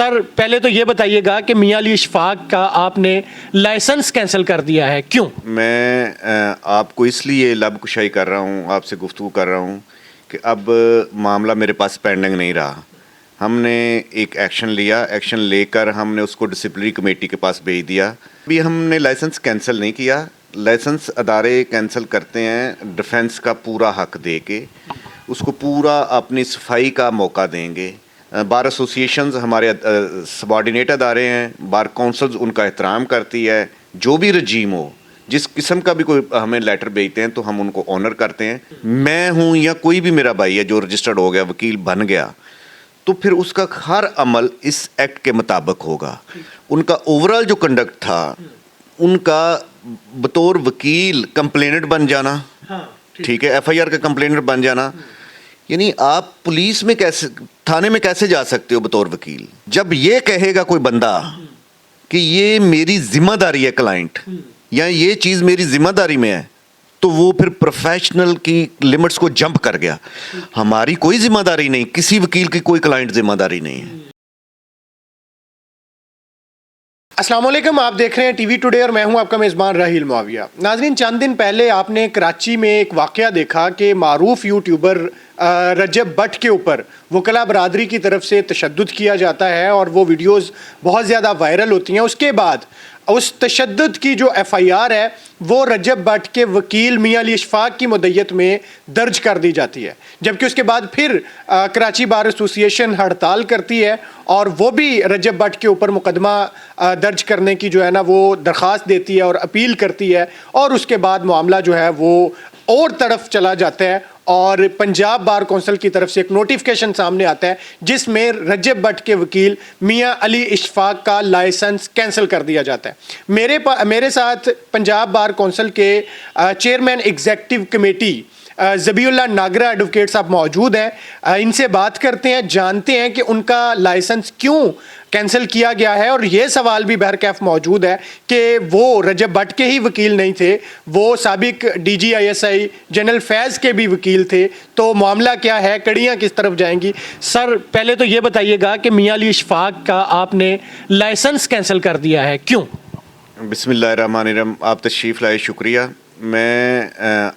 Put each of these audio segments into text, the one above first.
سر پہلے تو یہ بتائیے گا کہ میاں علی اشفاق کا آپ نے لائسنس کینسل کر دیا ہے، کیوں؟ میں آپ کو اس لیے لب کشائی کر رہا ہوں، آپ سے گفتگو کر رہا ہوں کہ اب معاملہ میرے پاس پینڈنگ نہیں رہا. ہم نے ایک ایکشن لے کر ہم نے اس کو ڈسپلنری کمیٹی کے پاس بھیج دیا. ابھی ہم نے لائسنس کینسل نہیں کیا. لائسنس ادارے کینسل کرتے ہیں ڈیفنس کا پورا حق دے کے، اس کو پورا اپنی صفائی کا موقع دیں گے. بار ایسوسیشنز ہمارے سبارڈینیٹ ادارے ہیں، بار کونسلز ان کا احترام کرتی ہے. جو بھی رجیم ہو، جس قسم کا بھی کوئی ہمیں لیٹر بھیجتے ہیں تو ہم ان کو آنر کرتے ہیں. میں ہوں یا کوئی بھی میرا بھائی ہے جو رجسٹرڈ ہو گیا، وکیل بن گیا، تو پھر اس کا ہر عمل اس ایکٹ کے مطابق ہوگا. ان کا اوورال جو کنڈکٹ تھا، ان کا بطور وکیل کمپلیننٹ بن جانا، ٹھیک ہے، ایف آئی آر کا کمپلیننٹ بن جانا. یعنی آپ پولیس میں کیسے، تھانے میں کیسے جا سکتے ہو بطور وکیل؟ جب یہ کہے گا کوئی بندہ کہ یہ میری ذمہ داری ہے کلائنٹ، یا یہ چیز میری ذمہ داری میں ہے، تو وہ پھر پروفیشنل کی لمٹس کو جمپ کر گیا. ہماری کوئی ذمہ داری نہیں، کسی وکیل کی کوئی کلائنٹ ذمہ داری نہیں ہے. السلام علیکم، آپ دیکھ رہے ہیں ٹی وی ٹوڈے اور میں ہوں آپ کا میزبان راہیل معاویہ. ناظرین، چند دن پہلے آپ نے کراچی میں ایک واقعہ دیکھا کہ معروف یوٹیوبر رجب بٹ کے اوپر وکلا برادری کی طرف سے تشدد کیا جاتا ہے اور وہ ویڈیوز بہت زیادہ وائرل ہوتی ہیں. اس کے بعد اس تشدد کی جو ایف آئی آر ہے وہ رجب بٹ کے وکیل میاں علی اشفاق کی مدعیت میں درج کر دی جاتی ہے، جبکہ اس کے بعد پھر کراچی بار ایسوسیشن ہڑتال کرتی ہے اور وہ بھی رجب بٹ کے اوپر مقدمہ درج کرنے کی جو ہے نا وہ درخواست دیتی ہے اور اپیل کرتی ہے، اور اس کے بعد معاملہ جو ہے وہ اور طرف چلا جاتا ہے اور پنجاب بار کونسل کی طرف سے ایک نوٹیفکیشن سامنے آتا ہے جس میں رجب بٹ کے وکیل میاں علی اشفاق کا لائسنس کینسل کر دیا جاتا ہے. میرے ساتھ پنجاب بار کونسل کے چیئرمین ایگزیکٹو کمیٹی ذبیح اللہ ناگرہ ایڈوکیٹ صاحب موجود ہیں. ان سے بات کرتے ہیں، جانتے ہیں کہ ان کا لائسنس کیوں کینسل کیا گیا ہے. اور یہ سوال بھی بہرکیف موجود ہے کہ وہ رجب بٹ کے ہی وکیل نہیں تھے، وہ سابق D G I S I general Faiz کے بھی وکیل تھے. تو معاملہ کیا ہے، کڑیاں کس طرف جائیں گی؟ سر پہلے تو یہ بتائیے گا کہ میاں علی اشفاق کا آپ نے لائسنس کینسل کر دیا ہے، کیوں؟ بسم اللہ الرحمن الرحیم. آپ تشریف لائے، شکریہ. میں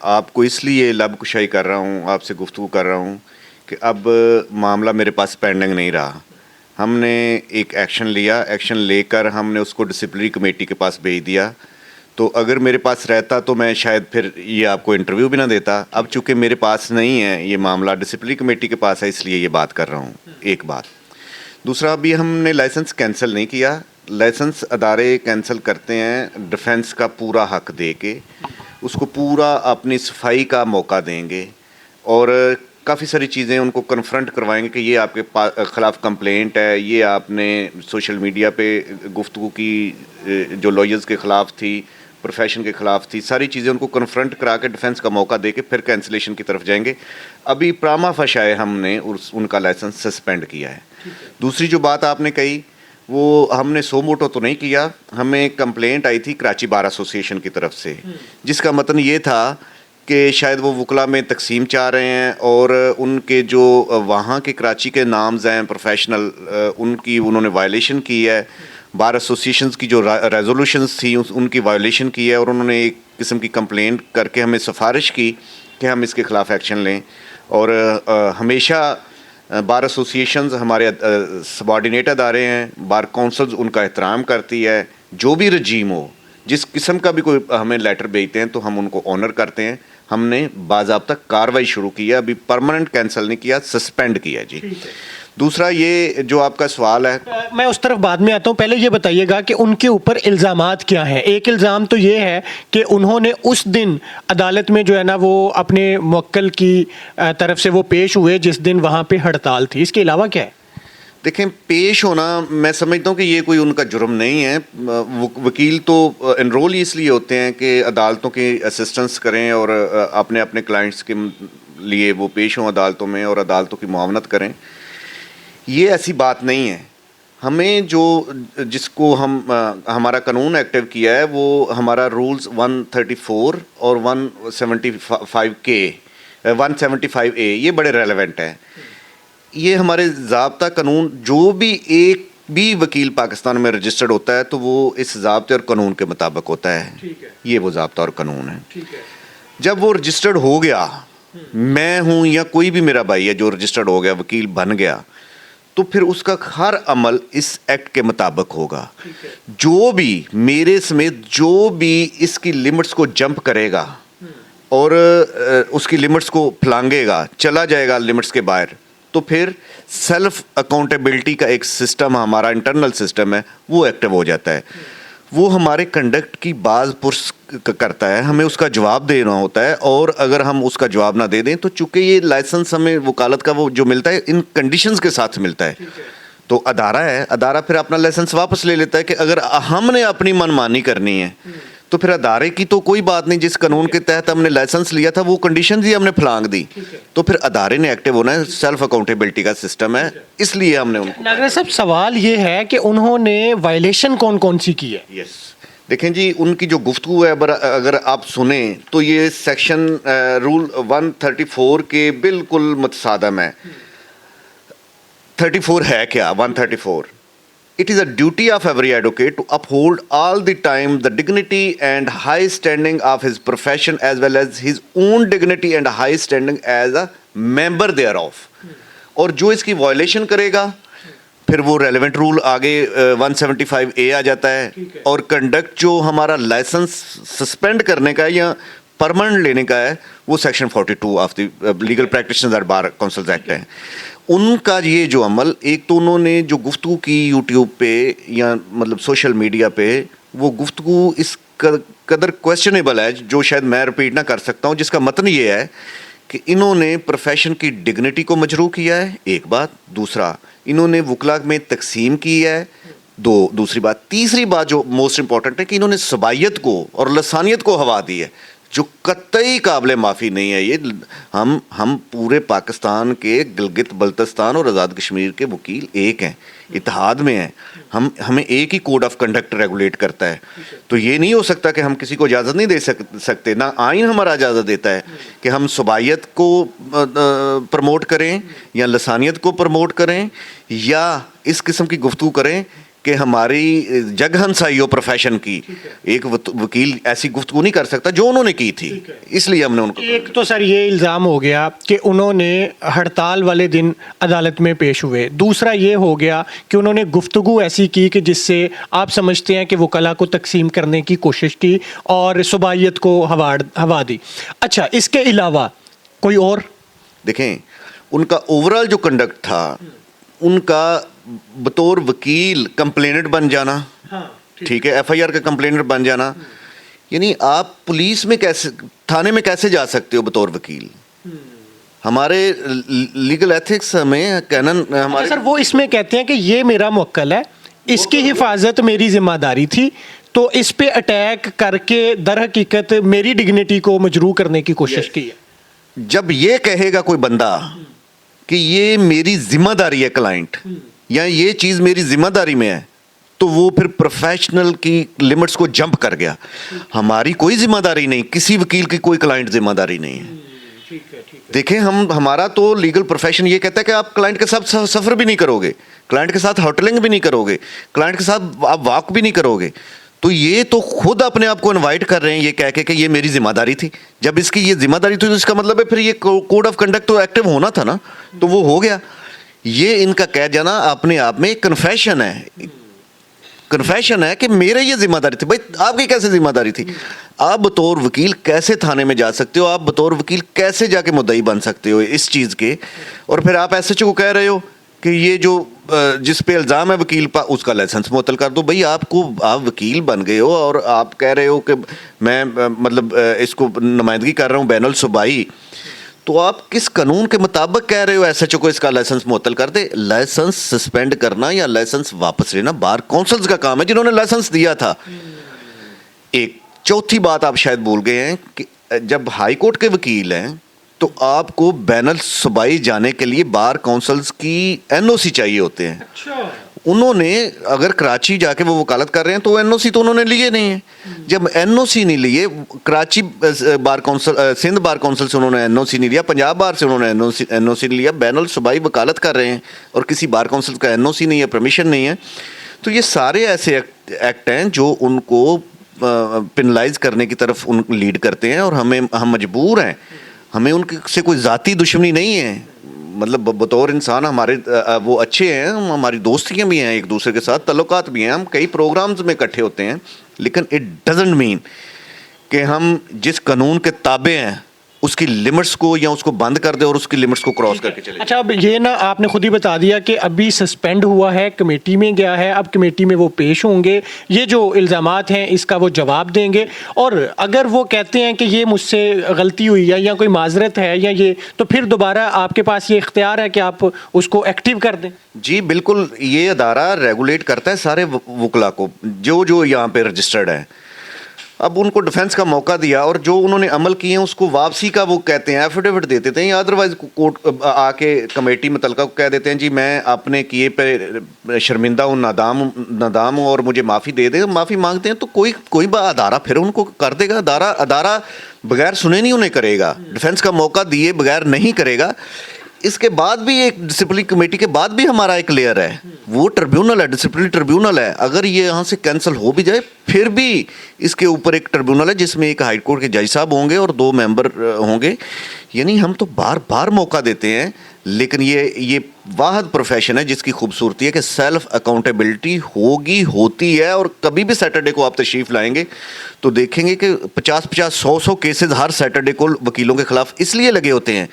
آپ کو اس لیے لب کشائی کر رہا ہوں، آپ سے گفتگو کر رہا ہوں کہ اب معاملہ میرے پاس پینڈنگ نہیں رہا. ہم نے ایک ایکشن لے کر ہم نے اس کو ڈسپلنری کمیٹی کے پاس بھیج دیا. تو اگر میرے پاس رہتا تو میں شاید پھر یہ آپ کو انٹرویو بھی نہ دیتا. اب چونکہ میرے پاس نہیں ہے یہ معاملہ، ڈسپلنری کمیٹی کے پاس ہے، اس لیے یہ بات کر رہا ہوں. ایک بات. دوسرا، ابھی ہم نے لائسنس کینسل نہیں کیا. لائسنس ادارے کینسل کرتے ہیں ڈیفنس کا پورا حق دے کے، اس کو پورا اپنی صفائی کا موقع دیں گے اور کافی ساری چیزیں ان کو کنفرنٹ کروائیں گے کہ یہ آپ کے خلاف کمپلینٹ ہے، یہ آپ نے سوشل میڈیا پہ گفتگو کی جو لائرز کے خلاف تھی، پروفیشن کے خلاف تھی، ساری چیزیں ان کو کنفرنٹ کرا کے ڈیفنس کا موقع دے کے پھر کینسلیشن کی طرف جائیں گے. ابھی پراما فشائے ہم نے ان کا لائسنس سسپینڈ کیا ہے. دوسری جو بات آپ نے کہی وہ ہم نے سو موٹو تو نہیں کیا. ہمیں کمپلینٹ آئی تھی کراچی بار ایسوسیشن کی طرف سے، جس کا متن یہ تھا کہ شاید وہ وکلا میں تقسیم چاہ رہے ہیں اور ان کے جو وہاں کے کراچی کے نامز ہیں پروفیشنل، ان کی انہوں نے وائلیشن کی ہے. بار ایسوسیشنز کی جو ریزولوشنز تھیں ان کی وائلیشن کی ہے، اور انہوں نے ایک قسم کی کمپلینٹ کر کے ہمیں سفارش کی کہ ہم اس کے خلاف ایکشن لیں. اور ہمیشہ بار ایسوسیشنز ہمارے سبارڈینیٹ ادارے ہیں، بار کونسلز ان کا احترام کرتی ہے. جو بھی رجیم ہو، جس قسم کا بھی کوئی ہمیں لیٹر بھیجتے ہیں تو ہم ان کو آنر کرتے ہیں. ہم نے باضابطہ کارروائی شروع کی ہے، ابھی پرماننٹ کینسل نہیں کیا، سسپینڈ کیا. جی. دوسرا یہ جو آپ کا سوال ہے، میں اس طرف بعد میں آتا ہوں، پہلے یہ بتائیے گا کہ ان کے اوپر الزامات کیا ہیں. ایک الزام تو یہ ہے کہ انہوں نے اس دن عدالت میں جو ہے نا وہ اپنے موکل کی طرف سے وہ پیش ہوئے جس دن وہاں پہ ہڑتال تھی. اس کے علاوہ کیا ہے؟ دیکھیں، پیش ہونا میں سمجھتا ہوں کہ یہ کوئی ان کا جرم نہیں ہے. وکیل تو انرول ہی اس لیے ہوتے ہیں کہ عدالتوں کی اسسٹنس کریں اور اپنے اپنے کلائنٹس کے لیے وہ پیش ہوں عدالتوں میں اور عدالتوں کی معاونت کریں. یہ ایسی بات نہیں ہے. ہمیں جس کو ہمارا قانون ایکٹیو کیا ہے وہ ہمارا رولز 134 اور 175A یہ بڑے ریلیونٹ ہیں. یہ ہمارے ضابطہ قانون جو بھی ایک بھی وکیل پاکستان میں رجسٹرڈ ہوتا ہے تو وہ اس ضابطے اور قانون کے مطابق ہوتا ہے. یہ وہ ضابطہ اور قانون ہے. جب وہ رجسٹرڈ ہو گیا, میں ہوں یا کوئی بھی میرا بھائی ہے جو رجسٹرڈ ہو گیا, وکیل بن گیا, تو پھر اس کا ہر عمل اس ایکٹ کے مطابق ہوگا. جو بھی میرے سمیت جو بھی اس کی لمٹس کو جمپ کرے گا اور اس کی لمٹس کو پھلانگے گا, چلا جائے گا لمٹس کے باہر, تو پھر سیلف اکاؤنٹیبلٹی کا ایک سسٹم, ہمارا انٹرنل سسٹم ہے, وہ ایکٹیو ہو جاتا ہے. وہ ہمارے کنڈکٹ کی باز پرس کرتا ہے, ہمیں اس کا جواب دینا ہوتا ہے, اور اگر ہم اس کا جواب نہ دے دیں تو چونکہ یہ لائسنس ہمیں وکالت کا وہ جو ملتا ہے ان کنڈیشنز کے ساتھ ملتا ہے, تو ادارہ ہے, ادارہ پھر اپنا لائسنس واپس لے لیتا ہے کہ اگر ہم نے اپنی منمانی کرنی ہے تو پھر ادارے کی تو کوئی بات نہیں. جس قانون کے تحت ہم نے لائسنس لیا تھا وہ کنڈیشنز ہی ہم نے پھلانگ دی, تو پھر ادارے نے ایکٹیو ہونا ہے. سیلف اکاؤنٹیبلٹی کا سسٹم ہے, اس لیے ہم نے ان کو. ناگرہ صاحب, سوال یہ ہے کہ انہوں نے وائلیشن کون کون سی کی ہے؟ یس, دیکھیں جی, ان کی جو گفتگو ہے اگر آپ سنیں تو یہ سیکشن رول 134 کے بالکل متصادم ہے. 34 ہے کیا 134؟ It is a duty of every advocate to uphold all the time the dignity and high standing of his profession as well as his own dignity and high standing as a member thereof. اور جو اس کی violation کرے گا پھر وہ relevant role آگے 175A آ جاتا ہے, اور کنڈکٹ جو ہمارا لائسنس سسپینڈ کرنے کا ہے یا پرماننٹ لینے کا ہے وہ section 42 of the legal practitioners and bar councils act ہے. ان کا یہ جو عمل, ایک تو انہوں نے جو گفتگو کی یوٹیوب پہ یا مطلب سوشل میڈیا پہ, وہ گفتگو اس قدر کویسچنیبل ہے جو شاید میں ریپیٹ نہ کر سکتا ہوں, جس کا متن یہ ہے کہ انہوں نے پروفیشن کی ڈگنیٹی کو مجروح کیا ہے, ایک بات. دوسرا, انہوں نے وکلا میں تقسیم کی ہے, دوسری بات. تیسری بات جو موسٹ امپورٹنٹ ہے کہ انہوں نے صبائیت کو اور لسانیت کو ہوا دی ہے, جو قطعی قابل معافی نہیں ہے. یہ ہم پورے پاکستان کے گلگت بلتستان اور آزاد کشمیر کے وکیل ایک ہیں, اتحاد میں ہیں, ہمیں ایک he could of conduct regulate کرتا ہے. تو یہ نہیں ہو سکتا کہ ہم کسی کو اجازت نہیں دے سکتے, نہ آئین ہمارا اجازت دیتا ہے کہ ہم صبائیت کو پروموٹ کریں یا لسانیت کو پروموٹ کریں یا اس قسم کی گفتگو کریں کہ ہماری جگ ہنسائی ہو پروفیشن کی. ایک وکیل ایسی گفتگو نہیں کر سکتا جو انہوں نے کی تھی, اس لیے ہم نے ان کو. ایک تو سر یہ الزام ہو گیا کہ انہوں نے ہڑتال والے دن عدالت میں پیش ہوئے, دوسرا یہ ہو گیا کہ انہوں نے گفتگو ایسی کی کہ جس سے آپ سمجھتے ہیں کہ وکلا کو تقسیم کرنے کی کوشش کی اور صبائیت کو ہوا دی. اچھا, اس کے علاوہ کوئی اور؟ دیکھیں, ان کا اوورال جو کنڈکٹ تھا, ان کا بطور وکیل کمپلیننٹ بن جانا, ٹھیک ہے, FIR کا کمپلیننٹ بن جانا, یعنی آپ پولیس میں کیسے, تھانے میں کیسے جا سکتے ہو بطور وکیل؟ ہمارے لیگل ایتھکس ہمیں کینن ہمارے سر وہ اس میں کہتے ہیں کہ یہ میرا موکل ہے, اس کی حفاظت میری ذمہ داری تھی, تو اس پہ اٹیک کر کے در حقیقت میری ڈگنیٹی کو مجروح کرنے کی کوشش کی ہے. جب یہ کہے گا کوئی بندہ کہ یہ میری ذمہ داری ہے کلائنٹ, یا یہ چیز میری ذمہ داری میں ہے, تو وہ پھر پروفیشنل کی لمٹس کو جمپ کر گیا. ہماری کوئی ذمہ داری نہیں, کسی وکیل کی کوئی کلائنٹ ذمہ داری نہیں ہے. دیکھیں, ہمارا تو لیگل پروفیشن یہ کہتا ہے کہ آپ کلائنٹ کے ساتھ سفر بھی نہیں کرو گے, کلائنٹ کے ساتھ ہوٹلنگ بھی نہیں کرو گے, کلائنٹ کے ساتھ آپ واک بھی نہیں کرو گے. تو یہ تو خود اپنے آپ کو انوائٹ کر رہے ہیں یہ کہہ کے کہ یہ میری ذمہ داری تھی. جب اس کی یہ ذمہ داری تھی تو اس کا مطلب ہے پھر یہ کوڈ آف کنڈکٹ تو ایکٹیو ہونا تھا نا, تو وہ ہو گیا. یہ ان کا کہہ جانا اپنے آپ میں ایک کنفیشن ہے کہ میرے یہ ذمہ داری تھی. بھائی آپ کی کیسے ذمہ داری تھی؟ آپ بطور وکیل کیسے تھانے میں جا سکتے ہو, آپ بطور وکیل کیسے جا کے مدعی بن سکتے ہو اس چیز کے, اور پھر آپ SHO کو کہہ رہے ہو کہ یہ جو جس پہ الزام ہے وکیل پا اس کا لائسنس معطل کر دو. بھائی آپ وکیل بن گئے ہو اور آپ کہہ رہے ہو کہ میں مطلب اس کو نمائندگی کر رہا ہوں بین الصوبائی, تو آپ کس قانون کے مطابق کہہ رہے ہو SHO کو اس کا لائسنس معطل کر دے؟ لائسنس سسپینڈ کرنا یا لائسنس واپس لینا بار کونسلز کا کام ہے جنہوں نے لائسنس دیا تھا. ایک چوتھی بات آپ شاید بھول گئے ہیں کہ جب ہائی کورٹ کے وکیل ہیں تو آپ کو بین الصوبائی جانے کے لیے بار کونسلز کی NOC چاہیے ہوتے ہیں. انہوں نے اگر کراچی جا کے وہ وکالت کر رہے ہیں تو این او سی تو انہوں نے لیے نہیں ہیں. جب این او سی نہیں لیے, Karachi bar council, Sindh bar council سے انہوں نے این او سی نہیں لیا, پنجاب بار سے انہوں نے این او سی نہیں لیا, بین الصوبائی وکالت کر رہے ہیں اور کسی بار کونسل کا این او سی نہیں ہے, پرمیشن نہیں ہے. تو یہ سارے ایسے ایکٹ ہیں جو ان کو پینلائز کرنے کی طرف ان لیڈ کرتے ہیں, اور ہم مجبور ہیں, ہمیں ان سے کوئی ذاتی دشمنی نہیں ہے, مطلب بطور انسان ہمارے وہ اچھے ہیں, ہماری دوستیاں بھی ہیں ایک دوسرے کے ساتھ, تعلقات بھی ہیں, ہم کئی پروگرامز میں اکٹھے ہوتے ہیں, لیکن اٹ ڈزنٹ مین کہ ہم جس قانون کے تابع ہیں اس کی لمٹس کو یا اس کو بند کر دیں اور اس کی لمٹس کو کراس کر کے چلے. اچھا, اب یہ نا آپ نے خود ہی بتا دیا کہ ابھی سسپینڈ ہوا ہے, کمیٹی میں گیا ہے, اب کمیٹی میں وہ پیش ہوں گے, یہ جو الزامات ہیں اس کا وہ جواب دیں گے, اور اگر وہ کہتے ہیں کہ یہ مجھ سے غلطی ہوئی ہے یا کوئی معذرت ہے یا یہ, تو پھر دوبارہ آپ کے پاس یہ اختیار ہے کہ آپ اس کو ایکٹیو کر دیں. جی بالکل, یہ ادارہ ریگولیٹ کرتا ہے سارے وکلا کو جو یہاں پہ رجسٹرڈ ہیں. اب ان کو ڈیفنس کا موقع دیا, اور جو انہوں نے عمل کیے ہیں اس کو واپسی کا وہ کہتے ہیں, ایفیڈیوٹ دیتے ہیں, یا ادروائز کورٹ آ کے کمیٹی متعلقہ کو کہہ دیتے ہیں جی میں اپنے کیے پہ شرمندہ ہوں, نادام ہوں اور مجھے معافی دے دیں, معافی مانگتے ہیں, تو کوئی ادارہ پھر ان کو کر دے گا. ادارہ بغیر سنے نہیں انہیں کرے گا, ڈیفنس کا موقع دیے بغیر نہیں کرے گا. اس کے بعد بھی ایک ڈسپلن کمیٹی کے بعد بھی ہمارا ایک لیئر ہے, وہ ٹربیونل ہے, ڈسپلنری ٹربیونل ہے. اگر یہ یہاں سے کینسل ہو بھی جائے پھر بھی اس کے اوپر ایک ٹربیونل ہے جس میں ایک ہائی کورٹ کے جج صاحب ہوں گے اور 2 ممبر ہوں گے. یعنی ہم تو بار بار موقع دیتے ہیں, لیکن یہ واحد پروفیشن ہے جس کی خوبصورتی ہے کہ سیلف اکاؤنٹیبلٹی ہوتی ہے. اور کبھی بھی سیٹرڈے کو آپ تشریف لائیں گے تو دیکھیں گے کہ 50 100 کیسز ہر سیٹرڈے کو وکیلوں کے خلاف اس لیے لگے ہوتے ہیں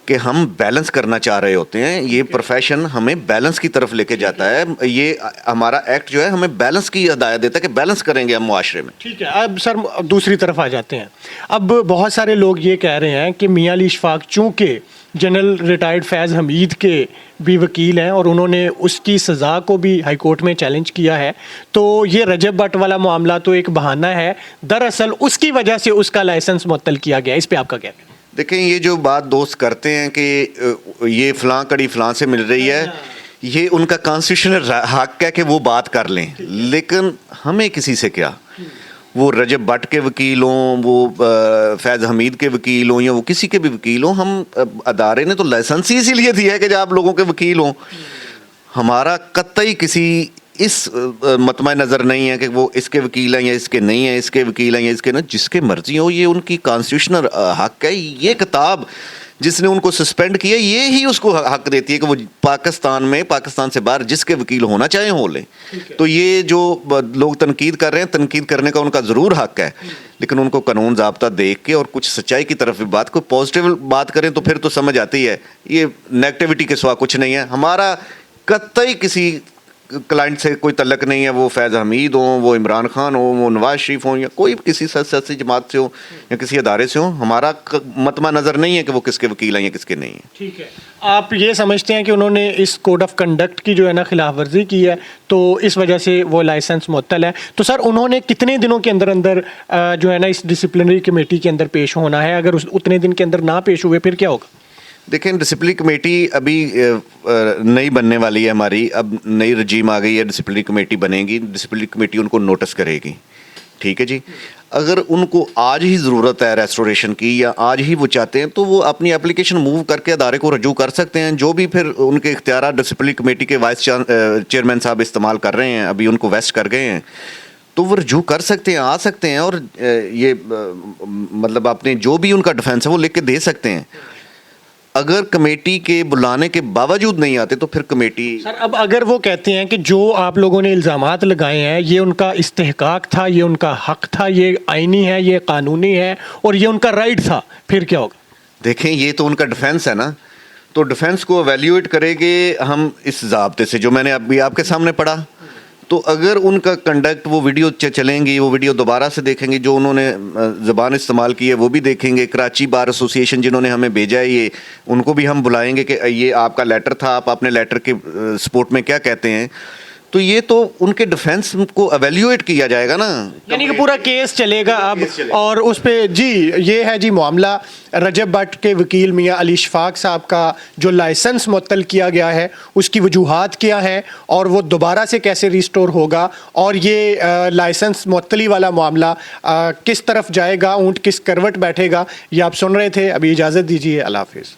کہ ہم بیلنس کرنا چاہ رہے ہوتے ہیں. یہ پروفیشن ہمیں بیلنس کی طرف لے کے جاتا ہے. یہ ہمارا ایکٹ جو ہے ہمیں بیلنس کی ہدایت دیتا ہے کہ بیلنس کریں گے ہم معاشرے میں. ٹھیک ہے, اب سر دوسری طرف آ جاتے ہیں. اب بہت سارے لوگ یہ کہہ رہے ہیں کہ میاں علی اشفاق چونکہ جنرل ریٹائرڈ فیض حمید کے بھی وکیل ہیں اور انہوں نے اس کی سزا کو بھی ہائی کورٹ میں چیلنج کیا ہے, تو یہ رجب بٹ والا معاملہ تو ایک بہانہ ہے, دراصل اس کی وجہ سے اس کا لائسنس معطل کیا گیا. اس پہ آپ کا کیا کہنا ہے؟ دیکھیں, یہ جو بات دوست کرتے ہیں کہ یہ فلاں کڑی فلاں سے مل رہی ہے, یہ ان کا کانسٹیٹیوشنل حق ہے کہ وہ بات کر لیں, لیکن ہمیں کسی سے کیا. وہ رجب بٹ کے وکیل ہوں, وہ فیض حمید کے وکیل ہوں, یا وہ کسی کے بھی وکیل ہوں, ہم ادارے نے تو لائسنس ہی اسی لیے دیا ہے کہ جب آپ لوگوں کے وکیل ہوں. ہمارا قطعی کسی اس مطمع نظر نہیں ہے کہ وہ اس کے وکیل ہیں یا اس کے نہیں ہیں, اس کے وکیل ہیں یا اس کے نہیں, جس کے مرضی ہو, یہ ان کی کانسٹیٹیوشنل حق ہے. یہ کتاب جس نے ان کو سسپینڈ کیا یہ ہی اس کو حق دیتی ہے کہ وہ پاکستان سے باہر جس کے وکیل ہونا چاہیں ہو لیں. تو یہ جو لوگ تنقید کر رہے ہیں, تنقید کرنے کا ان کا ضرور حق ہے, لیکن ان کو قانون ضابطہ دیکھ کے اور کچھ سچائی کی طرف بھی بات کو پازیٹیو بات کریں تو پھر تو سمجھ آتی ہے. یہ نیگیٹیوٹی کے سوا کچھ نہیں ہے. ہمارا قطعی کسی کلائنٹ سے کوئی تعلق نہیں ہے, وہ فیض حمید ہوں, وہ عمران خان ہوں, وہ نواز شریف ہوں, یا کوئی کسی سیاسی جماعت سے ہو یا کسی ادارے سے ہوں. ہمارا مطمع نظر نہیں ہے کہ وہ کس کے وکیل ہیں یا کس کے نہیں ہیں. ٹھیک ہے, آپ یہ سمجھتے ہیں کہ انہوں نے اس کوڈ آف کنڈکٹ کی جو ہے نا خلاف ورزی کی ہے تو اس وجہ سے وہ لائسنس معطل ہے. تو سر انہوں نے کتنے دنوں کے اندر جو ہے نا اس ڈسپلنری کمیٹی کے اندر پیش ہونا ہے؟ اگر اتنے دن کے اندر نہ پیش ہوئے پھر کیا ہوگا؟ دیکھیں, ڈسپلنری کمیٹی ابھی نئی بننے والی ہے ہماری, اب نئی رجیم آ گئی ہے, ڈسپلنری کمیٹی بنے گی, ڈسپلنری کمیٹی ان کو نوٹس کرے گی. ٹھیک ہے جی, اگر ان کو آج ہی ضرورت ہے ریسٹوریشن کی یا آج ہی وہ چاہتے ہیں تو وہ اپنی اپلیکیشن موو کر کے ادارے کو رجوع کر سکتے ہیں. جو بھی پھر ان کے اختیارات ڈسپلنری کمیٹی کے وائس چیئرمین صاحب استعمال کر رہے ہیں, ابھی ان کو ویسٹ کر گئے ہیں, تو وہ رجوع کر سکتے ہیں, آ سکتے ہیں, اور یہ مطلب اپنے جو بھی ان کا ڈیفینس ہے وہ لکھ کے دے سکتے ہیں. اگر کمیٹی کے بلانے کے باوجود نہیں آتے تو پھر کمیٹی سر, اب اگر وہ کہتے ہیں کہ جو آپ لوگوں نے الزامات لگائے ہیں یہ ان کا استحقاق تھا, یہ ان کا حق تھا, یہ آئینی ہے, یہ قانونی ہے اور یہ ان کا رائٹ تھا, پھر کیا ہوگا؟ دیکھیں, یہ تو ان کا ڈیفینس ہے نا, تو ڈیفینس کو ایویلیویٹ کرے گے ہم اس ضابطے سے جو میں نے ابھی آپ کے سامنے پڑھا. تو اگر ان کا کنڈکٹ وہ ویڈیو چلیں گی, وہ ویڈیو دوبارہ سے دیکھیں گے, جو انہوں نے زبان استعمال کی ہے وہ بھی دیکھیں گے. کراچی بار ایسوسی ایشن جنہوں نے ہمیں بھیجا ہے, یہ ان کو بھی ہم بلائیں گے کہ یہ آپ کا لیٹر تھا, آپ اپنے لیٹر کے سپورٹ میں کیا کہتے ہیں. تو یہ تو ان کے ڈیفینس کو ایویلیویٹ کیا جائے گا نا. یعنی کہ پورا کیس چلے گا اب اور اس پہ جی یہ ہے جی معاملہ رجب بٹ کے وکیل میاں علی شفاق صاحب کا جو لائسنس معطل کیا گیا ہے اس کی وجوہات کیا ہیں اور وہ دوبارہ سے کیسے ریسٹور ہوگا اور یہ لائسنس معطلی والا معاملہ کس طرف جائے گا, اونٹ کس کروٹ بیٹھے گا, یہ آپ سن رہے تھے. ابھی اجازت دیجیے, اللہ حافظ.